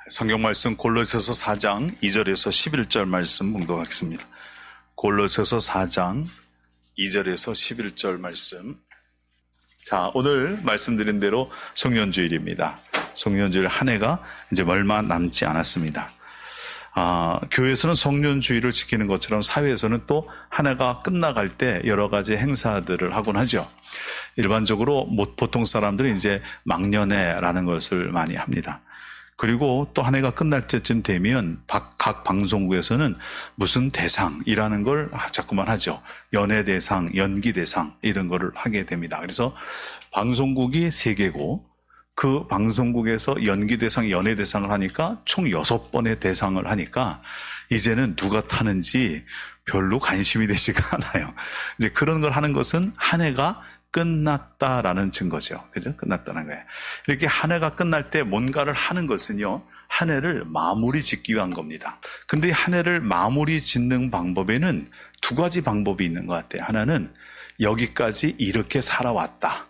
성경 말씀 골로새서 4장 2절에서 11절 말씀 봉독하겠습니다. 골로새서 4장 2절에서 11절 말씀. 자, 오늘 말씀드린 대로 송년주일입니다. 송년주일 한 해가 이제 얼마 남지 않았습니다. 교회에서는 송년주일을 지키는 것처럼 사회에서는 또 한 해가 끝나갈 때 여러 가지 행사들을 하곤 하죠. 일반적으로 보통 사람들은 이제 막년회라는 것을 많이 합니다. 그리고 또 한 해가 끝날 때쯤 되면 각 방송국에서는 무슨 대상이라는 걸 자꾸만 하죠. 연예대상, 연기대상 이런 거를 하게 됩니다. 그래서 방송국이 3개고 그 방송국에서 연기대상, 연예대상을 하니까 총 6번의 대상을 하니까 이제는 누가 타는지 별로 관심이 되지가 않아요. 이제 그런 걸 하는 것은 한 해가 끝났다라는 증거죠. 그죠? 끝났다는 거예요. 이렇게 한 해가 끝날 때 뭔가를 하는 것은요, 한 해를 마무리 짓기 위한 겁니다. 근데 한 해를 마무리 짓는 방법에는 2가지 방법이 있는 것 같아요. 하나는 여기까지 이렇게 살아왔다.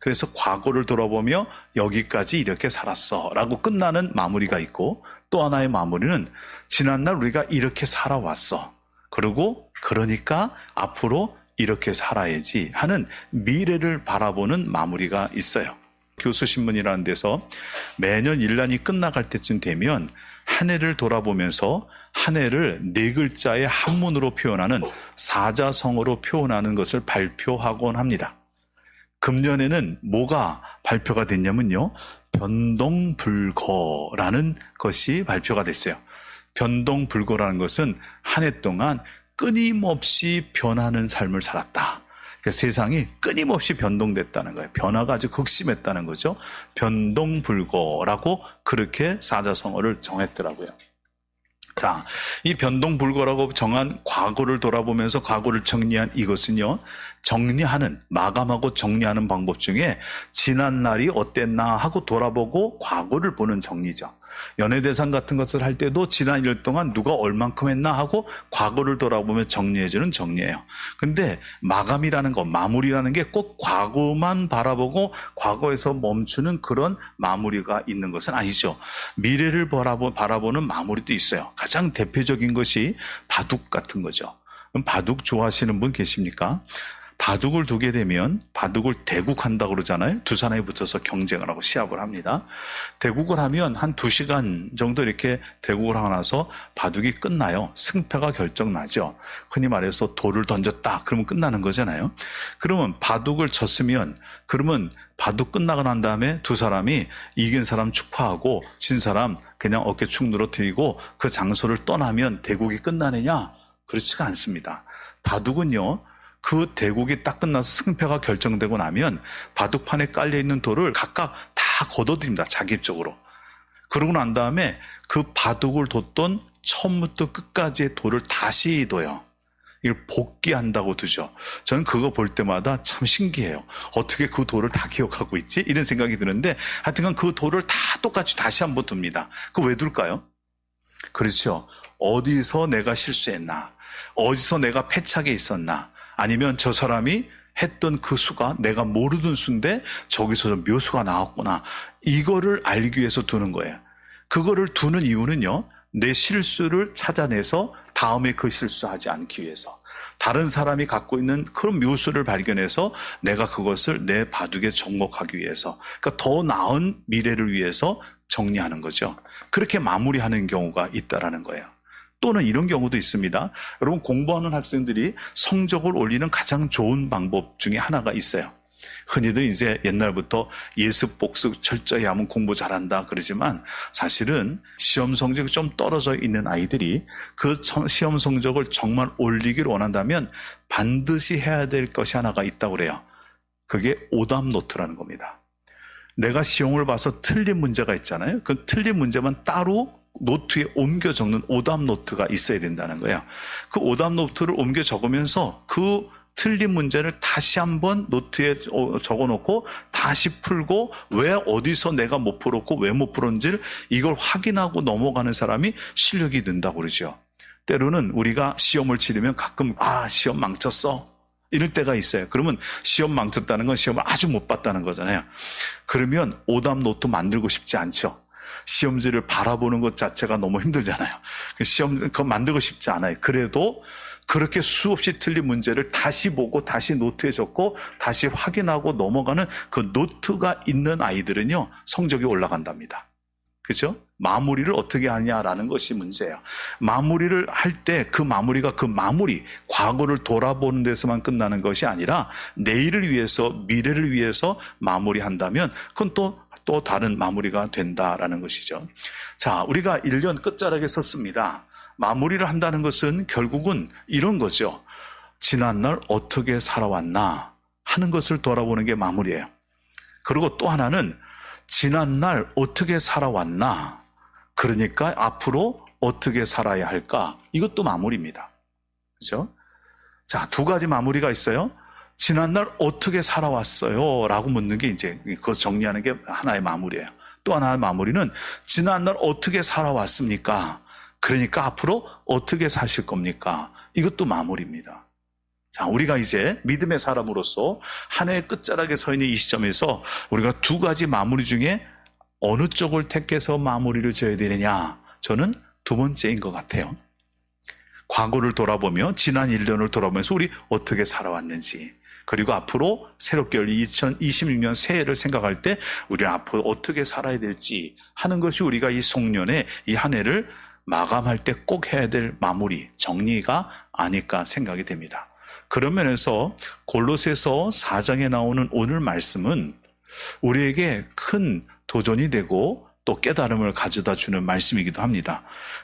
그래서 과거를 돌아보며 여기까지 이렇게 살았어 라고 끝나는 마무리가 있고, 또 하나의 마무리는 지난날 우리가 이렇게 살아왔어. 그리고 그러니까 앞으로 이렇게 살아야지 하는 미래를 바라보는 마무리가 있어요. 교수신문이라는 데서 매년 1년이 끝나갈 때쯤 되면 한 해를 돌아보면서 한 해를 4글자의 한문으로 표현하는 사자성어로 표현하는 것을 발표하곤 합니다. 금년에는 뭐가 발표가 됐냐면요, 변동불거라는 것이 발표가 됐어요. 변동불거라는 것은 한 해 동안 끊임없이 변하는 삶을 살았다. 그러니까 세상이 끊임없이 변동됐다는 거예요. 변화가 아주 극심했다는 거죠. 변동불거라고 그렇게 사자성어를 정했더라고요. 자, 이 변동불거라고 정한 과거를 돌아보면서 과거를 정리한 이것은요, 정리하는, 마감하고 정리하는 방법 중에 지난 날이 어땠나 하고 돌아보고 과거를 보는 정리죠. 연예대상 같은 것을 할 때도 지난 1년 동안 누가 얼만큼 했나 하고 과거를 돌아보며 정리해주는 정리예요. 근데 마감이라는 거, 마무리라는 게 꼭 과거만 바라보고 과거에서 멈추는 그런 마무리가 있는 것은 아니죠. 미래를 바라보는 마무리도 있어요. 가장 대표적인 것이 바둑 같은 거죠. 그럼 바둑 좋아하시는 분 계십니까? 바둑을 두게 되면 바둑을 대국한다고 그러잖아요. 2사람이 붙어서 경쟁을 하고 시합을 합니다. 대국을 하면 한 2시간 정도 이렇게 대국을 하고 나서 바둑이 끝나요. 승패가 결정나죠. 흔히 말해서 돌을 던졌다 그러면 끝나는 거잖아요. 그러면 바둑을 졌으면, 그러면 바둑 끝나고 난 다음에 2사람이 이긴 사람 축하하고 진 사람 그냥 어깨 축 늘어뜨리고 그 장소를 떠나면 대국이 끝나느냐? 그렇지가 않습니다. 바둑은요, 그 대국이 딱 끝나서 승패가 결정되고 나면 바둑판에 깔려있는 돌을 각각 다 걷어들입니다. 자기 입쪽으로. 그러고 난 다음에 그 바둑을 뒀던 처음부터 끝까지의 돌을 다시 둬요. 이걸 복귀한다고 두죠. 저는 그거 볼 때마다 참 신기해요. 어떻게 그 돌을 다 기억하고 있지? 이런 생각이 드는데, 하여튼간 그 돌을 다 똑같이 다시 한번 둡니다. 그거 왜 둘까요? 그렇죠. 어디서 내가 실수했나? 어디서 내가 패착에 있었나? 아니면 저 사람이 했던 그 수가 내가 모르던 수인데 저기서 묘수가 나왔구나. 이거를 알기 위해서 두는 거예요. 그거를 두는 이유는요, 내 실수를 찾아내서 다음에 그 실수하지 않기 위해서, 다른 사람이 갖고 있는 그런 묘수를 발견해서 내가 그것을 내 바둑에 접목하기 위해서, 그러니까 더 나은 미래를 위해서 정리하는 거죠. 그렇게 마무리하는 경우가 있다라는 거예요. 또는 이런 경우도 있습니다. 여러분, 공부하는 학생들이 성적을 올리는 가장 좋은 방법 중에 하나가 있어요. 흔히들 이제 옛날부터 예습, 복습 철저히 하면 공부 잘한다 그러지만, 사실은 시험 성적이 좀 떨어져 있는 아이들이 그 시험 성적을 정말 올리기를 원한다면 반드시 해야 될 것이 하나가 있다고 그래요. 그게 오답 노트라는 겁니다. 내가 시험을 봐서 틀린 문제가 있잖아요. 그 틀린 문제만 따로 노트에 옮겨 적는 오답 노트가 있어야 된다는 거예요. 그 오답 노트를 옮겨 적으면서 그 틀린 문제를 다시 한번 노트에 적어놓고 다시 풀고, 왜 어디서 내가 못 풀었고 왜 못 풀었는지를 이걸 확인하고 넘어가는 사람이 실력이 는다고 그러죠. 때로는 우리가 시험을 치르면 가끔 시험 망쳤어 이럴 때가 있어요. 그러면 시험 망쳤다는 건 시험을 아주 못 봤다는 거잖아요. 그러면 오답 노트 만들고 싶지 않죠. 시험지를 바라보는 것 자체가 너무 힘들잖아요. 시험 그거 만들고 싶지 않아요. 그래도 그렇게 수없이 틀린 문제를 다시 보고 다시 노트에 적고 다시 확인하고 넘어가는 그 노트가 있는 아이들은요, 성적이 올라간답니다. 그죠? 마무리를 어떻게 하냐라는 것이 문제예요. 마무리를 할 때 그 마무리가 과거를 돌아보는 데서만 끝나는 것이 아니라 내일을 위해서, 미래를 위해서 마무리한다면 그건 또 다른 마무리가 된다라는 것이죠. 자, 우리가 1년 끝자락에 섰습니다. 마무리를 한다는 것은 결국은 이런 거죠. 지난날 어떻게 살아왔나 하는 것을 돌아보는 게 마무리예요. 그리고 또 하나는 지난날 어떻게 살아왔나, 그러니까 앞으로 어떻게 살아야 할까, 이것도 마무리입니다. 그렇죠? 자, 두 가지 마무리가 있어요. 지난날 어떻게 살아왔어요? 라고 묻는 게 이제 그것 정리하는 게 하나의 마무리예요. 또 하나의 마무리는 지난날 어떻게 살아왔습니까? 그러니까 앞으로 어떻게 사실 겁니까? 이것도 마무리입니다. 자, 우리가 이제 믿음의 사람으로서 한 해의 끝자락에 서 있는 이 시점에서 우리가 두 가지 마무리 중에 어느 쪽을 택해서 마무리를 지어야 되느냐? 저는 두 번째인 것 같아요. 과거를 돌아보며 지난 1년을 돌아보면서 우리 어떻게 살아왔는지, 그리고 앞으로 새롭게 열린 2026년 새해를 생각할 때 우리는 앞으로 어떻게 살아야 될지 하는 것이 우리가 이 송년회, 이 한 해를 마감할 때 꼭 해야 될 마무리, 정리가 아닐까 생각이 됩니다. 그런 면에서 골로새서 4장에 나오는 오늘 말씀은 우리에게 큰 도전이 되고 또 깨달음을 가져다 주는 말씀이기도 합니다.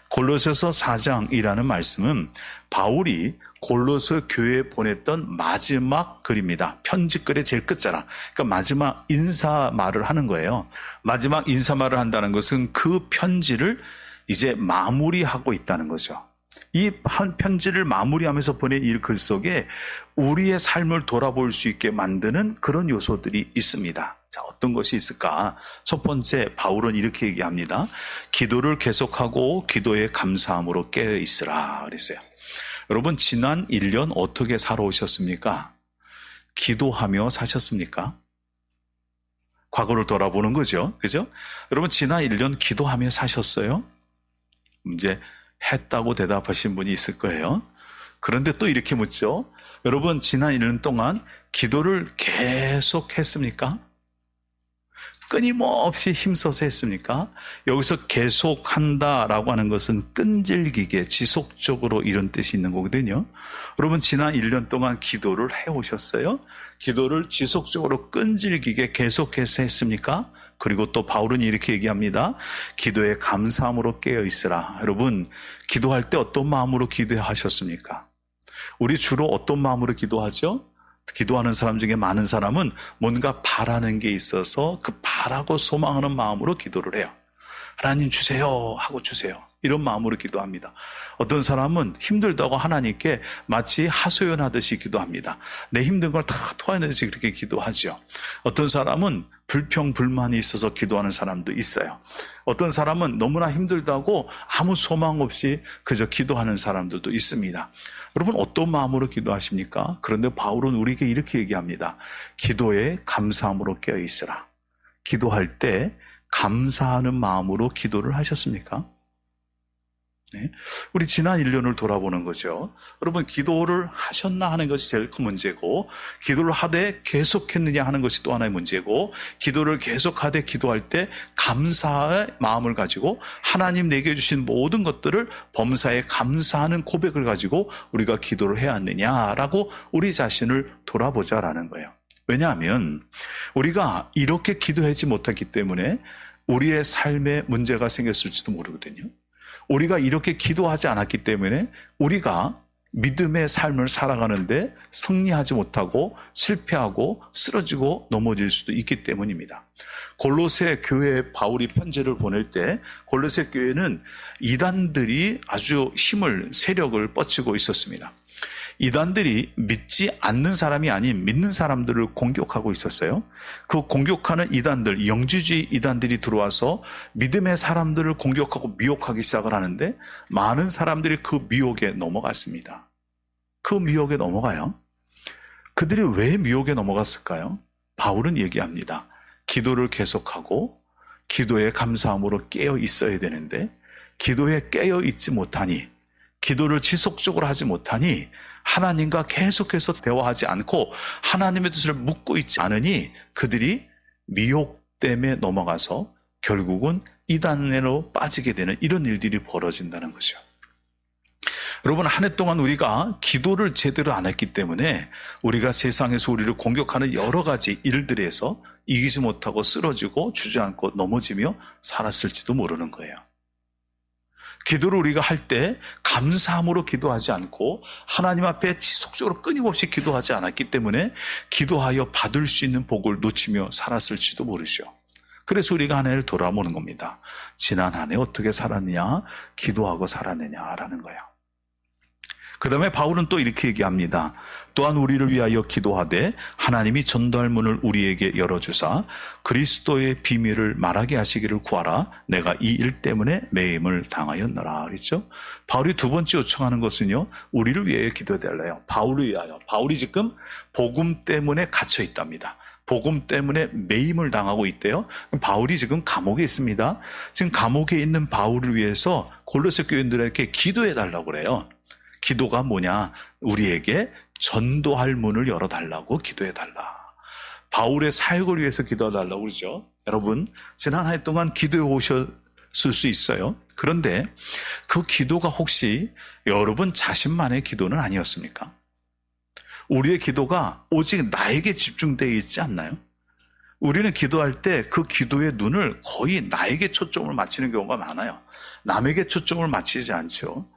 골로새서 4장이라는 말씀은 바울이 골로새 교회에 보냈던 마지막 글입니다. 편지글의 제일 끝자락. 그러니까 마지막 인사말을 하는 거예요. 마지막 인사말을 한다는 것은 그 편지를 이제 마무리하고 있다는 거죠. 이 편지를 마무리하면서 보낸 이 글 속에 우리의 삶을 돌아볼 수 있게 만드는 그런 요소들이 있습니다. 자, 어떤 것이 있을까? 첫 번째, 바울은 이렇게 얘기합니다. 기도를 계속하고 기도에 감사함으로 깨어 있으라 그랬어요. 여러분, 지난 1년 어떻게 살아오셨습니까? 기도하며 사셨습니까? 과거를 돌아보는 거죠. 그죠? 여러분, 지난 1년 기도하며 사셨어요? 이제 했다고 대답하신 분이 있을 거예요. 그런데 또 이렇게 묻죠. 여러분, 지난 1년 동안 기도를 계속 했습니까? 끊임없이 힘써서 했습니까? 여기서 계속한다라고 하는 것은 끈질기게 지속적으로 이런 뜻이 있는 거거든요. 여러분, 지난 1년 동안 기도를 해오셨어요? 기도를 지속적으로 끈질기게 계속해서 했습니까? 그리고 또 바울은 이렇게 얘기합니다. 기도에 감사함으로 깨어 있으라. 여러분, 기도할 때 어떤 마음으로 기도하셨습니까? 우리 주로 어떤 마음으로 기도하죠? 기도하는 사람 중에 많은 사람은 뭔가 바라는 게 있어서 그 바라고 소망하는 마음으로 기도를 해요. 하나님 주세요 하고 주세요. 이런 마음으로 기도합니다. 어떤 사람은 힘들다고 하나님께 마치 하소연하듯이 기도합니다. 내 힘든 걸 다 토해내듯이 그렇게 기도하죠. 어떤 사람은 불평불만이 있어서 기도하는 사람도 있어요. 어떤 사람은 너무나 힘들다고 아무 소망 없이 그저 기도하는 사람들도 있습니다. 여러분, 어떤 마음으로 기도하십니까? 그런데 바울은 우리에게 이렇게 얘기합니다. 기도에 감사함으로 깨어 있으라. 기도할 때 감사하는 마음으로 기도를 하셨습니까? 네. 우리 지난 1년을 돌아보는 거죠. 여러분, 기도를 하셨나 하는 것이 제일 큰 문제고, 기도를 하되 계속했느냐 하는 것이 또 하나의 문제고, 기도를 계속하되 기도할 때 감사의 마음을 가지고 하나님 내게 주신 모든 것들을 범사에 감사하는 고백을 가지고 우리가 기도를 해야 하느냐라고 우리 자신을 돌아보자라는 거예요. 왜냐하면 우리가 이렇게 기도하지 못했기 때문에 우리의 삶에 문제가 생겼을지도 모르거든요. 우리가 이렇게 기도하지 않았기 때문에 우리가 믿음의 삶을 살아가는데 승리하지 못하고 실패하고 쓰러지고 넘어질 수도 있기 때문입니다. 골로새 교회에 바울이 편지를 보낼 때 골로새 교회는 이단들이 아주 세력을 뻗치고 있었습니다. 이단들이 믿지 않는 사람이 아닌 믿는 사람들을 공격하고 있었어요. 그 공격하는 이단들, 영지주의 이단들이 들어와서 믿음의 사람들을 공격하고 미혹하기 시작을 하는데 많은 사람들이 그 미혹에 넘어갔습니다. 그 미혹에 넘어가요. 그들이 왜 미혹에 넘어갔을까요? 바울은 얘기합니다. 기도를 계속하고 기도에 감사함으로 깨어 있어야 되는데 기도에 깨어 있지 못하니, 기도를 지속적으로 하지 못하니, 하나님과 계속해서 대화하지 않고 하나님의 뜻을 묻고 있지 않으니 그들이 미혹됨에 넘어가서 결국은 이단으로 빠지게 되는 이런 일들이 벌어진다는 거죠. 여러분, 한 해 동안 우리가 기도를 제대로 안 했기 때문에 우리가 세상에서 우리를 공격하는 여러 가지 일들에서 이기지 못하고 쓰러지고 주저앉고 넘어지며 살았을지도 모르는 거예요. 기도를 우리가 할 때 감사함으로 기도하지 않고 하나님 앞에 지속적으로 끊임없이 기도하지 않았기 때문에 기도하여 받을 수 있는 복을 놓치며 살았을지도 모르죠. 그래서 우리가 한 해를 돌아보는 겁니다. 지난 한 해 어떻게 살았느냐, 기도하고 살았느냐라는 거예요. 그 다음에 바울은 또 이렇게 얘기합니다. 또한 우리를 위하여 기도하되 하나님이 전도할 문을 우리에게 열어주사 그리스도의 비밀을 말하게 하시기를 구하라. 내가 이 일 때문에 매임을 당하였노라. 그랬죠? 바울이 두 번째 요청하는 것은요, 우리를 위하여 기도해달래요. 바울을 위하여. 바울이 지금 복음 때문에 갇혀 있답니다. 복음 때문에 매임을 당하고 있대요. 바울이 지금 감옥에 있습니다. 지금 감옥에 있는 바울을 위해서 골로새 교인들에게 기도해달라고 그래요. 기도가 뭐냐? 우리에게 전도할 문을 열어달라고 기도해달라. 바울의 사역을 위해서 기도해달라고 그러죠. 여러분, 지난 한 해 동안 기도해 오셨을 수 있어요. 그런데 그 기도가 혹시 여러분 자신만의 기도는 아니었습니까? 우리의 기도가 오직 나에게 집중되어 있지 않나요? 우리는 기도할 때 그 기도의 눈을 거의 나에게 초점을 맞추는 경우가 많아요. 남에게 초점을 맞추지 않죠.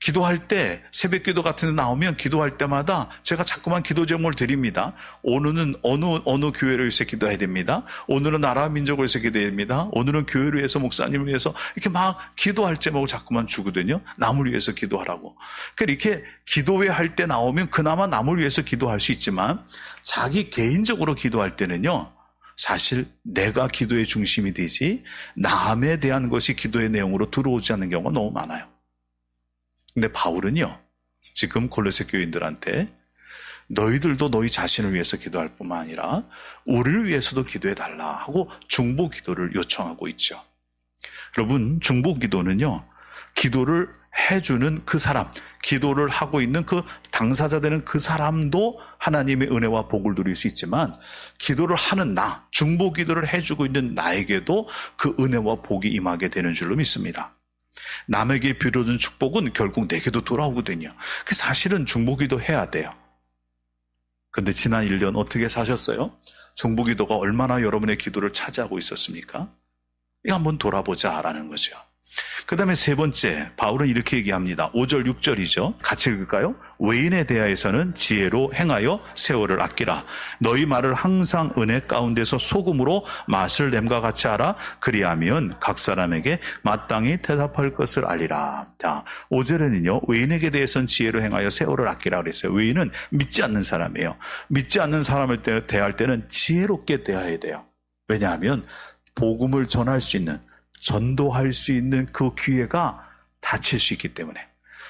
기도할 때 새벽 기도 같은 데 나오면 기도할 때마다 제가 자꾸만 기도 제목을 드립니다. 오늘은 어느 교회를 위해서 기도해야 됩니다. 오늘은 나라 민족을 위해서 기도해야 됩니다. 오늘은 교회를 위해서 목사님을 위해서 이렇게 막 기도할 제목을 자꾸만 주거든요. 남을 위해서 기도하라고. 그러니까 이렇게 기도회 할 때 나오면 그나마 남을 위해서 기도할 수 있지만 자기 개인적으로 기도할 때는요, 사실 내가 기도의 중심이 되지 남에 대한 것이 기도의 내용으로 들어오지 않는 경우가 너무 많아요. 근데 바울은요, 지금 골로새 교인들한테 너희들도 너희 자신을 위해서 기도할 뿐만 아니라 우리를 위해서도 기도해달라 하고 중보 기도를 요청하고 있죠. 여러분, 중보 기도는요, 기도를 해주는 그 사람, 기도를 하고 있는 그 당사자 되는 그 사람도 하나님의 은혜와 복을 누릴 수 있지만 기도를 하는 나, 중보 기도를 해주고 있는 나에게도 그 은혜와 복이 임하게 되는 줄로 믿습니다. 남에게 빌어준 축복은 결국 내게도 돌아오거든요. 그 사실은 중보기도 해야 돼요. 근데 지난 1년 어떻게 사셨어요? 중보기도가 얼마나 여러분의 기도를 차지하고 있었습니까? 이거 한번 돌아보자라는 거죠. 그 다음에 세 번째, 바울은 이렇게 얘기합니다. 5절, 6절이죠. 같이 읽을까요? 외인에 대하여서는 지혜로 행하여 세월을 아끼라. 너희 말을 항상 은혜 가운데서 소금으로 맛을 냄과 같이 하라. 그리하면 각 사람에게 마땅히 대답할 것을 알리라. 자, 5절에는요, 외인에게 대해서는 지혜로 행하여 세월을 아끼라 그랬어요. 외인은 믿지 않는 사람이에요. 믿지 않는 사람을 대할 때는 지혜롭게 대해야 돼요. 왜냐하면 복음을 전할 수 있는, 전도할 수 있는 그 기회가 닫힐 수 있기 때문에,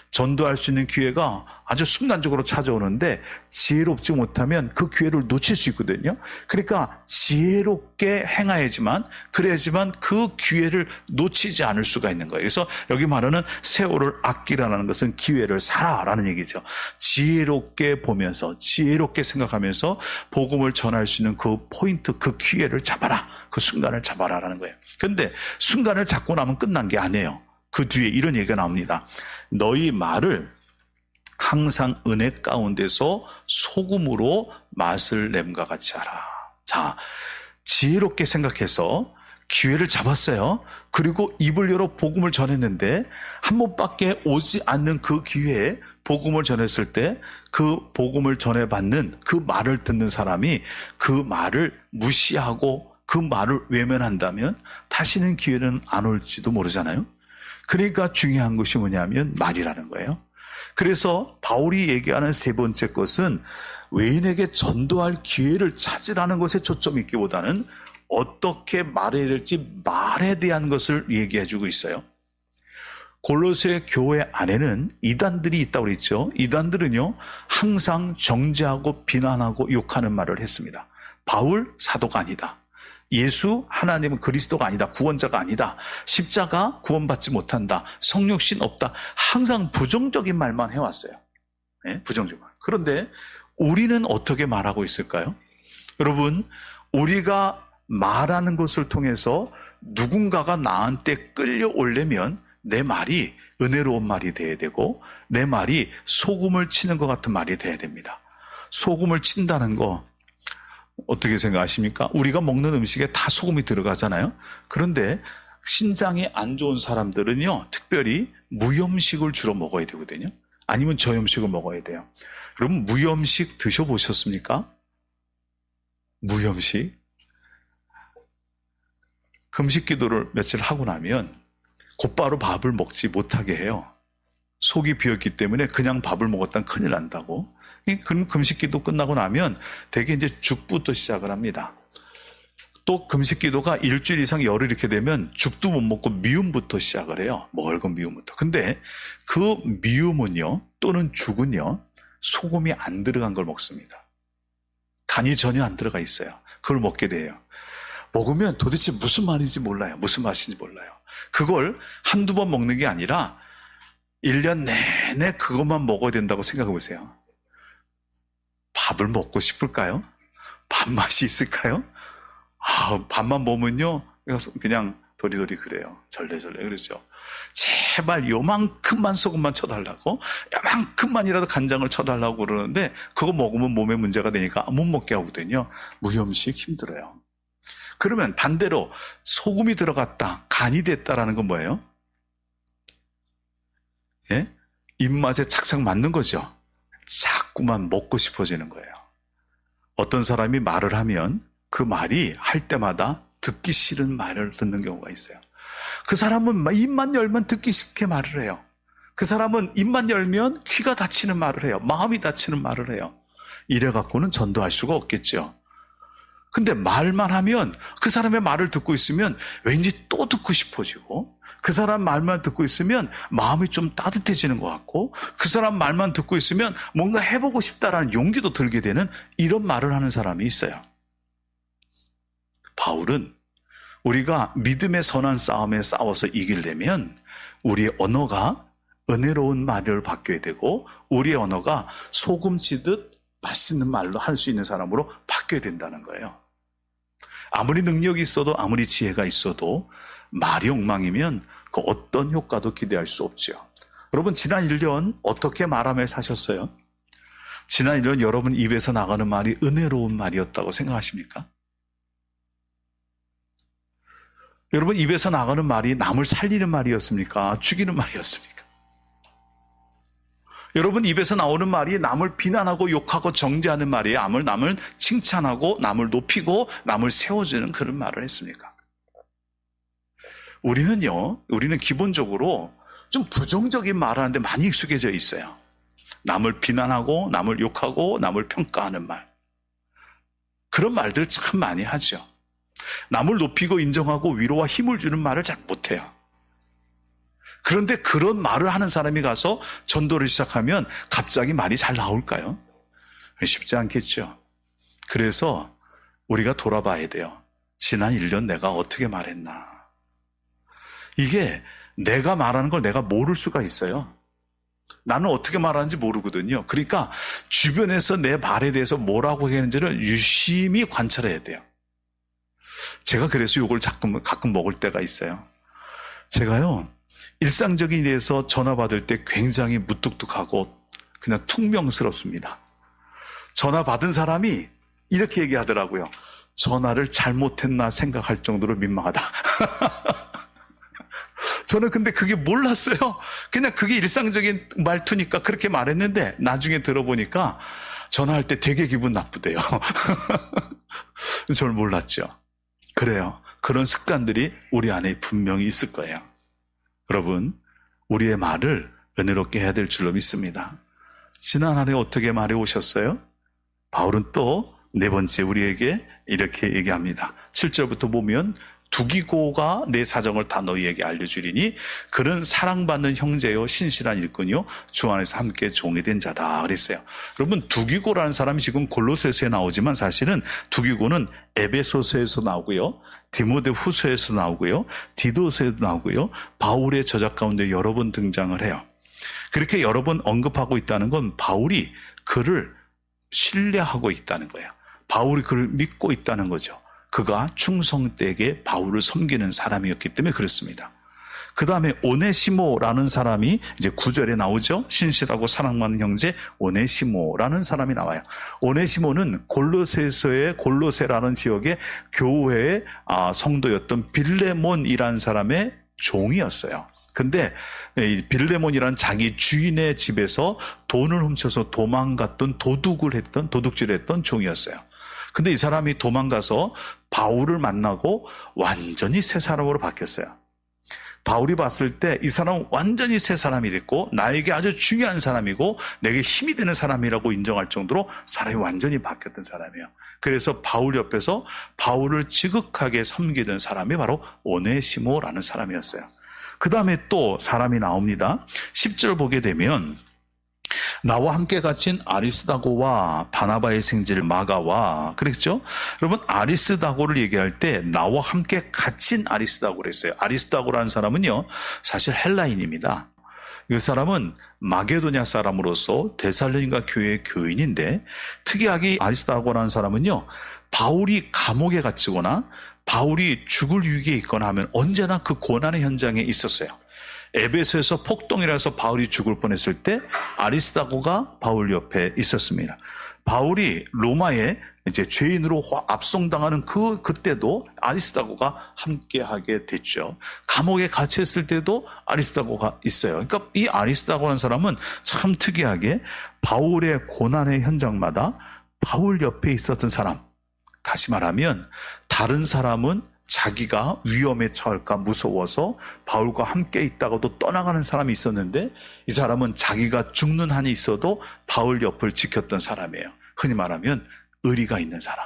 전도할 수 있는 기회가 아주 순간적으로 찾아오는데 지혜롭지 못하면 그 기회를 놓칠 수 있거든요. 그러니까 지혜롭게 행해야지만, 그래야지만 그 기회를 놓치지 않을 수가 있는 거예요. 그래서 여기 말하는 세월을 아끼라는 것은 기회를 살아라는 얘기죠. 지혜롭게 보면서, 지혜롭게 생각하면서 복음을 전할 수 있는 그 포인트, 그 기회를 잡아라. 그 순간을 잡아라라는 거예요. 근데 순간을 잡고 나면 끝난 게 아니에요. 그 뒤에 이런 얘기가 나옵니다. 너희 말을 항상 은혜 가운데서 소금으로 맛을 냄과 같이 하라. 자, 지혜롭게 생각해서 기회를 잡았어요. 그리고 입을 열어 복음을 전했는데 한 번밖에 오지 않는 그 기회에 복음을 전했을 때 그 복음을 전해받는 그 말을 듣는 사람이 그 말을 무시하고 그 말을 외면한다면 다시는 기회는 안 올지도 모르잖아요. 그러니까 중요한 것이 뭐냐면 말이라는 거예요. 그래서 바울이 얘기하는 세 번째 것은 외인에게 전도할 기회를 찾으라는 것에 초점이 있기보다는 어떻게 말해야 될지 말에 대한 것을 얘기해 주고 있어요. 골로새 교회 안에는 이단들이 있다고 그랬죠. 이단들은요, 항상 정죄하고 비난하고 욕하는 말을 했습니다. 바울 사도가 아니다. 예수 하나님은 그리스도가 아니다. 구원자가 아니다. 십자가 구원받지 못한다. 성육신 없다. 항상 부정적인 말만 해왔어요. 네? 부정적인 말. 그런데 우리는 어떻게 말하고 있을까요? 여러분, 우리가 말하는 것을 통해서 누군가가 나한테 끌려오려면 내 말이 은혜로운 말이 돼야 되고 내 말이 소금을 치는 것 같은 말이 돼야 됩니다. 소금을 친다는 거 어떻게 생각하십니까? 우리가 먹는 음식에 다 소금이 들어가잖아요. 그런데 신장이 안 좋은 사람들은요, 특별히 무염식을 주로 먹어야 되거든요. 아니면 저염식을 먹어야 돼요. 여러분, 무염식 드셔보셨습니까? 무염식? 금식 기도를 며칠 하고 나면 곧바로 밥을 먹지 못하게 해요. 속이 비었기 때문에 그냥 밥을 먹었다면 큰일 난다고. 그럼 금식 기도 끝나고 나면 대개 이제 죽부터 시작을 합니다. 또 금식 기도가 일주일 이상 열흘 이렇게 되면 죽도 못 먹고 미움부터 시작을 해요. 멀건 미움부터. 근데 그 미움은요, 또는 죽은요, 소금이 안 들어간 걸 먹습니다. 간이 전혀 안 들어가 있어요. 그걸 먹게 돼요. 먹으면 도대체 무슨 말인지 몰라요. 무슨 맛인지 몰라요. 그걸 한두 번 먹는 게 아니라 1년 내내 그것만 먹어야 된다고 생각해 보세요. 밥을 먹고 싶을까요? 밥맛이 있을까요? 밥만 먹으면요, 그냥 도리도리 그래요. 절레절레 그러죠. 제발 요만큼만 소금만 쳐달라고, 요만큼만이라도 간장을 쳐달라고 그러는데 그거 먹으면 몸에 문제가 되니까 못 먹게 하거든요. 무염식 힘들어요. 그러면 반대로 소금이 들어갔다, 간이 됐다라는 건 뭐예요? 예? 입맛에 착착 맞는 거죠. 자꾸만 먹고 싶어지는 거예요. 어떤 사람이 말을 하면 그 말이 할 때마다 듣기 싫은 말을 듣는 경우가 있어요. 그 사람은 입만 열면 듣기 싫게 말을 해요. 그 사람은 입만 열면 귀가 다치는 말을 해요. 마음이 다치는 말을 해요. 이래 갖고는 전도할 수가 없겠죠. 근데 말만 하면 그 사람의 말을 듣고 있으면 왠지 또 듣고 싶어지고, 그 사람 말만 듣고 있으면 마음이 좀 따뜻해지는 것 같고, 그 사람 말만 듣고 있으면 뭔가 해보고 싶다라는 용기도 들게 되는 이런 말을 하는 사람이 있어요. 바울은 우리가 믿음의 선한 싸움에 싸워서 이기려면 우리의 언어가 은혜로운 말을 바뀌어야 되고, 우리의 언어가 소금 치듯 맛있는 말로 할 수 있는 사람으로 바뀌어야 된다는 거예요. 아무리 능력이 있어도, 아무리 지혜가 있어도 말이 엉망이면 그 어떤 효과도 기대할 수 없죠. 여러분, 지난 1년 어떻게 말하며 사셨어요? 지난 1년 여러분 입에서 나가는 말이 은혜로운 말이었다고 생각하십니까? 여러분 입에서 나가는 말이 남을 살리는 말이었습니까? 죽이는 말이었습니까? 여러분 입에서 나오는 말이 남을 비난하고 욕하고 정죄하는 말이에요? 남을 칭찬하고 남을 높이고 남을 세워주는 그런 말을 했습니까? 우리는 기본적으로 좀 부정적인 말을 하는데 많이 익숙해져 있어요. 남을 비난하고 남을 욕하고 남을 평가하는 말. 그런 말들 참 많이 하죠. 남을 높이고 인정하고 위로와 힘을 주는 말을 잘 못해요. 그런데 그런 말을 하는 사람이 가서 전도를 시작하면 갑자기 말이 잘 나올까요? 쉽지 않겠죠. 그래서 우리가 돌아봐야 돼요. 지난 1년 내가 어떻게 말했나. 이게 내가 말하는 걸 내가 모를 수가 있어요. 나는 어떻게 말하는지 모르거든요. 그러니까 주변에서 내 말에 대해서 뭐라고 하는지를 유심히 관찰해야 돼요. 제가 그래서 이걸 가끔 먹을 때가 있어요. 제가요, 일상적인 일에서 전화 받을 때 굉장히 무뚝뚝하고 그냥 퉁명스럽습니다. 전화 받은 사람이 이렇게 얘기하더라고요. 전화를 잘못했나 생각할 정도로 민망하다. 저는 근데 그게 몰랐어요. 그냥 그게 일상적인 말투니까 그렇게 말했는데 나중에 들어보니까 전화할 때 되게 기분 나쁘대요. 저는 몰랐죠. 그래요. 그런 습관들이 우리 안에 분명히 있을 거예요. 여러분, 우리의 말을 은혜롭게 해야 될 줄로 믿습니다. 지난 한 해 어떻게 말해 오셨어요? 바울은 또 네 번째 우리에게 이렇게 얘기합니다. 7절부터 보면 두기고가 내 사정을 다 너희에게 알려주리니 그는 사랑받는 형제요 신실한 일꾼이요 주 안에서 함께 종이 된 자다 그랬어요. 여러분 두기고라는 사람이 지금 골로새서에 나오지만 사실은 두기고는 에베소서에서 나오고요, 디모데후서에서 나오고요, 디도서에도 나오고요, 바울의 저작 가운데 여러 번 등장을 해요. 그렇게 여러 번 언급하고 있다는 건 바울이 그를 신뢰하고 있다는 거예요. 바울이 그를 믿고 있다는 거죠. 그가 충성되게 바울을 섬기는 사람이었기 때문에 그렇습니다. 그 다음에 오네시모라는 사람이 이제 9절에 나오죠. 신실하고 사랑받는 형제 오네시모라는 사람이 나와요. 오네시모는 골로새서의 골로새라는 지역의 교회의 성도였던 빌레몬이라는 사람의 종이었어요. 근데 빌레몬이란 자기 주인의 집에서 돈을 훔쳐서 도망갔던 도둑질을 했던 종이었어요. 근데 이 사람이 도망가서 바울을 만나고 완전히 새 사람으로 바뀌었어요. 바울이 봤을 때 이 사람은 완전히 새 사람이 됐고 나에게 아주 중요한 사람이고 내게 힘이 되는 사람이라고 인정할 정도로 사람이 완전히 바뀌었던 사람이에요. 그래서 바울 옆에서 바울을 지극하게 섬기던 사람이 바로 오네시모라는 사람이었어요. 그 다음에 또 사람이 나옵니다. 10절 보게 되면 나와 함께 갇힌 아리스다고와 바나바의 생질 마가와 그랬죠? 여러분 아리스다고를 얘기할 때 나와 함께 갇힌 아리스다고를 했어요. 아리스다고라는 사람은요 사실 헬라인입니다. 이 사람은 마게도냐 사람으로서 데살로니가 교회의 교인인데 특이하게 아리스다고라는 사람은요 바울이 감옥에 갇히거나 바울이 죽을 위기에 있거나 하면 언제나 그 고난의 현장에 있었어요. 에베소에서 폭동이라서 바울이 죽을 뻔했을 때 아리스다고가 바울 옆에 있었습니다. 바울이 로마에 이제 죄인으로 압송당하는 그때도 아리스다고가 함께하게 됐죠. 감옥에 갇혔을 때도 아리스다고가 있어요. 그러니까 이 아리스다고라는 사람은 참 특이하게 바울의 고난의 현장마다 바울 옆에 있었던 사람. 다시 말하면 다른 사람은 자기가 위험에 처할까 무서워서 바울과 함께 있다가도 떠나가는 사람이 있었는데 이 사람은 자기가 죽는 한이 있어도 바울 옆을 지켰던 사람이에요. 흔히 말하면 의리가 있는 사람,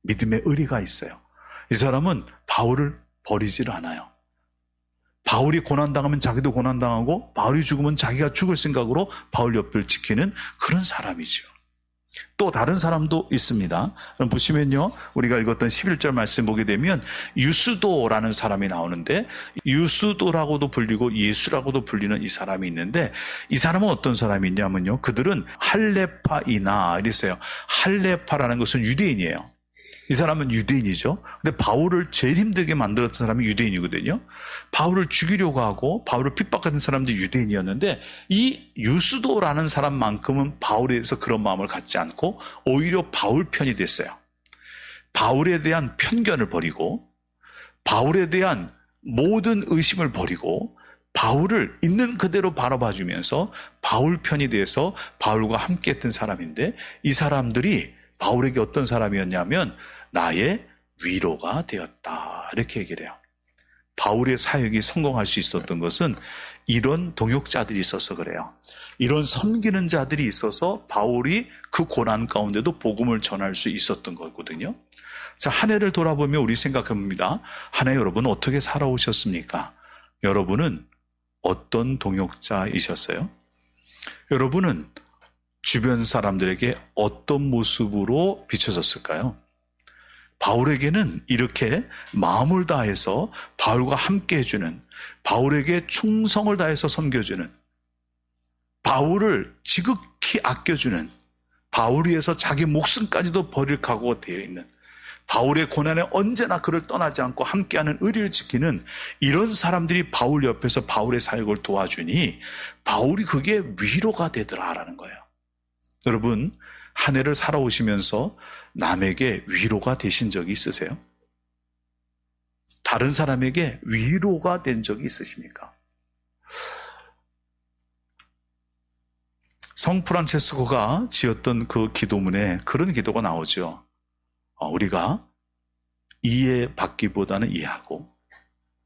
믿음의 의리가 있어요. 이 사람은 바울을 버리지를 않아요. 바울이 고난당하면 자기도 고난당하고 바울이 죽으면 자기가 죽을 생각으로 바울 옆을 지키는 그런 사람이죠. 또 다른 사람도 있습니다. 그럼 보시면요, 우리가 읽었던 11절 말씀 보게 되면 유스도라는 사람이 나오는데 유스도라고도 불리고 예수라고도 불리는 이 사람이 있는데 이 사람은 어떤 사람이 있냐면요, 그들은 할레파이나 이랬어요. 할레파라는 것은 유대인이에요. 이 사람은 유대인이죠. 근데 바울을 제일 힘들게 만들었던 사람이 유대인이거든요. 바울을 죽이려고 하고 바울을 핍박하는 사람들이 유대인이었는데 이 유스도라는 사람만큼은 바울에 대해서 그런 마음을 갖지 않고 오히려 바울 편이 됐어요. 바울에 대한 편견을 버리고 바울에 대한 모든 의심을 버리고 바울을 있는 그대로 바라봐주면서 바울 편이 돼서 바울과 함께했던 사람인데 이 사람들이 바울에게 어떤 사람이었냐면 나의 위로가 되었다 이렇게 얘기를 해요. 바울의 사역이 성공할 수 있었던 것은 이런 동역자들이 있어서 그래요. 이런 섬기는 자들이 있어서 바울이 그 고난 가운데도 복음을 전할 수 있었던 거거든요. 자, 한 해를 돌아보면 우리 생각해봅니다. 한 해 여러분 어떻게 살아오셨습니까? 여러분은 어떤 동역자이셨어요? 여러분은 주변 사람들에게 어떤 모습으로 비춰졌을까요? 바울에게는 이렇게 마음을 다해서 바울과 함께 해주는, 바울에게 충성을 다해서 섬겨주는, 바울을 지극히 아껴주는, 바울 위해서 자기 목숨까지도 버릴 각오가 되어 있는, 바울의 고난에 언제나 그를 떠나지 않고 함께하는 의리를 지키는 이런 사람들이 바울 옆에서 바울의 사역을 도와주니 바울이 그게 위로가 되더라라는 거예요. 여러분, 한 해를 살아오시면서 남에게 위로가 되신 적이 있으세요? 다른 사람에게 위로가 된 적이 있으십니까? 성 프란체스코가 지었던 그 기도문에 그런 기도가 나오죠. 우리가 이해받기보다는 이해하고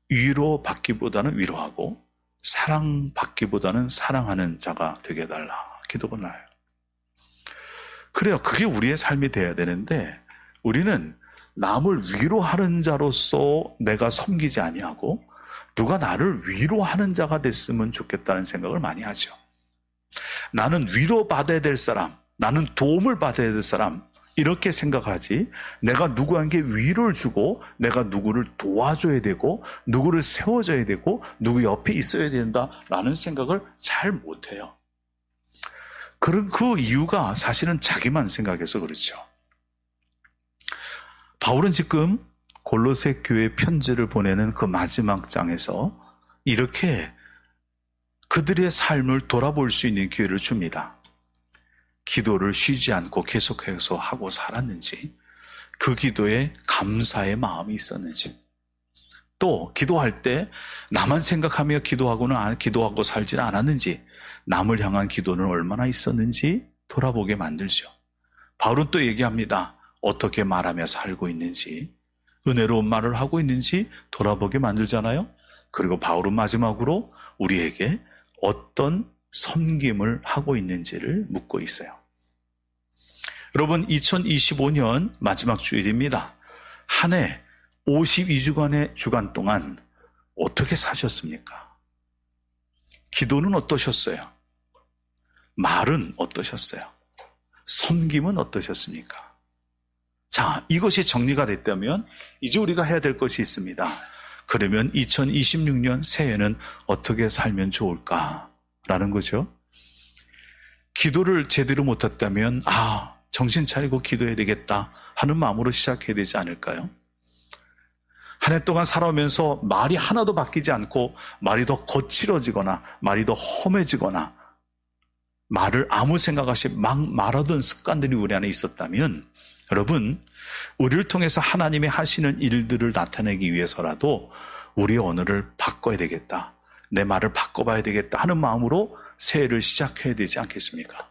위로받기보다는 위로하고 사랑받기보다는 사랑하는 자가 되게 해달라 기도가 나요. 그래요. 그게 우리의 삶이 돼야 되는데 우리는 남을 위로하는 자로서 내가 섬기지 아니하고 누가 나를 위로하는 자가 됐으면 좋겠다는 생각을 많이 하죠. 나는 위로받아야 될 사람, 나는 도움을 받아야 될 사람, 이렇게 생각하지, 내가 누구에게 위로를 주고 내가 누구를 도와줘야 되고 누구를 세워줘야 되고 누구 옆에 있어야 된다라는 생각을 잘 못해요. 그 이유가 사실은 자기만 생각해서 그렇죠. 바울은 지금 골로새 교회 편지를 보내는 그 마지막 장에서 이렇게 그들의 삶을 돌아볼 수 있는 기회를 줍니다. 기도를 쉬지 않고 계속해서 하고 살았는지, 그 기도에 감사의 마음이 있었는지, 또 기도할 때 나만 생각하며 기도하고 살지는 않았는지, 남을 향한 기도는 얼마나 있었는지 돌아보게 만들죠. 바울은 또 얘기합니다. 어떻게 말하며 살고 있는지, 은혜로운 말을 하고 있는지 돌아보게 만들잖아요. 그리고 바울은 마지막으로 우리에게 어떤 섬김을 하고 있는지를 묻고 있어요. 여러분, 2025년 마지막 주일입니다. 한 해 52주간의 주간 동안 어떻게 사셨습니까? 기도는 어떠셨어요? 말은 어떠셨어요? 섬김은 어떠셨습니까? 자, 이것이 정리가 됐다면 이제 우리가 해야 될 것이 있습니다. 그러면 2026년 새해는 어떻게 살면 좋을까라는 거죠. 기도를 제대로 못했다면 정신 차리고 기도해야 되겠다 하는 마음으로 시작해야 되지 않을까요? 한 해 동안 살아오면서 말이 하나도 바뀌지 않고 말이 더 거칠어지거나 말이 더 험해지거나 말을 아무 생각 없이 막 말하던 습관들이 우리 안에 있었다면, 여러분, 우리를 통해서 하나님이 하시는 일들을 나타내기 위해서라도 우리의 언어를 바꿔야 되겠다, 내 말을 바꿔봐야 되겠다 하는 마음으로 새해를 시작해야 되지 않겠습니까?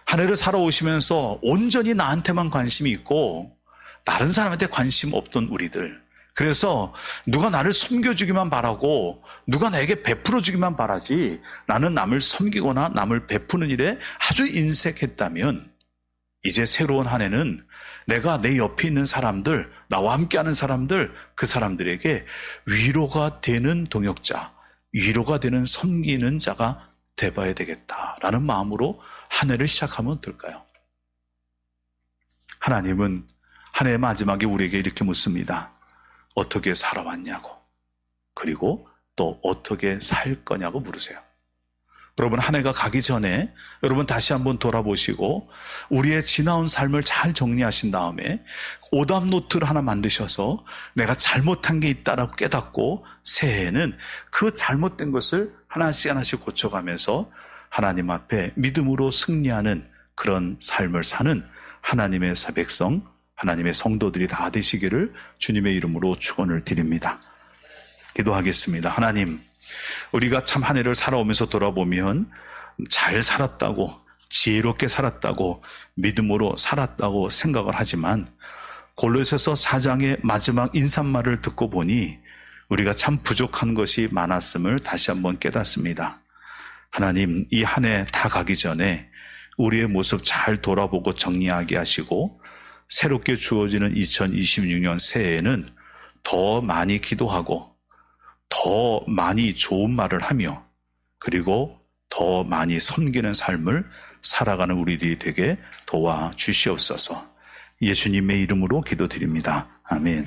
한 해를 살아오시면서 온전히 나한테만 관심이 있고 다른 사람한테 관심 없던 우리들, 그래서 누가 나를 섬겨주기만 바라고 누가 나에게 베풀어주기만 바라지 나는 남을 섬기거나 남을 베푸는 일에 아주 인색했다면, 이제 새로운 한 해는 내가 내 옆에 있는 사람들, 나와 함께하는 사람들, 그 사람들에게 위로가 되는 동역자, 위로가 되는 섬기는 자가 돼봐야 되겠다라는 마음으로 한 해를 시작하면 어떨까요? 하나님은 한 해의 마지막에 우리에게 이렇게 묻습니다. 어떻게 살아왔냐고, 그리고 또 어떻게 살 거냐고 물으세요. 여러분, 한 해가 가기 전에 여러분 다시 한번 돌아보시고 우리의 지나온 삶을 잘 정리하신 다음에 오답 노트를 하나 만드셔서 내가 잘못한 게 있다라고 깨닫고 새해에는 그 잘못된 것을 하나씩 하나씩 고쳐가면서 하나님 앞에 믿음으로 승리하는 그런 삶을 사는 하나님의 백성, 하나님의 성도들이 다 되시기를 주님의 이름으로 축원을 드립니다. 기도하겠습니다. 하나님, 우리가 참 한 해를 살아오면서 돌아보면 잘 살았다고, 지혜롭게 살았다고, 믿음으로 살았다고 생각을 하지만 골로새서 4장의 마지막 인사말을 듣고 보니 우리가 참 부족한 것이 많았음을 다시 한번 깨닫습니다. 하나님, 이 한 해 다 가기 전에 우리의 모습 잘 돌아보고 정리하게 하시고 새롭게 주어지는 2026년 새해에는 더 많이 기도하고 더 많이 좋은 말을 하며 그리고 더 많이 섬기는 삶을 살아가는 우리들이 되게 도와주시옵소서. 예수님의 이름으로 기도드립니다. 아멘.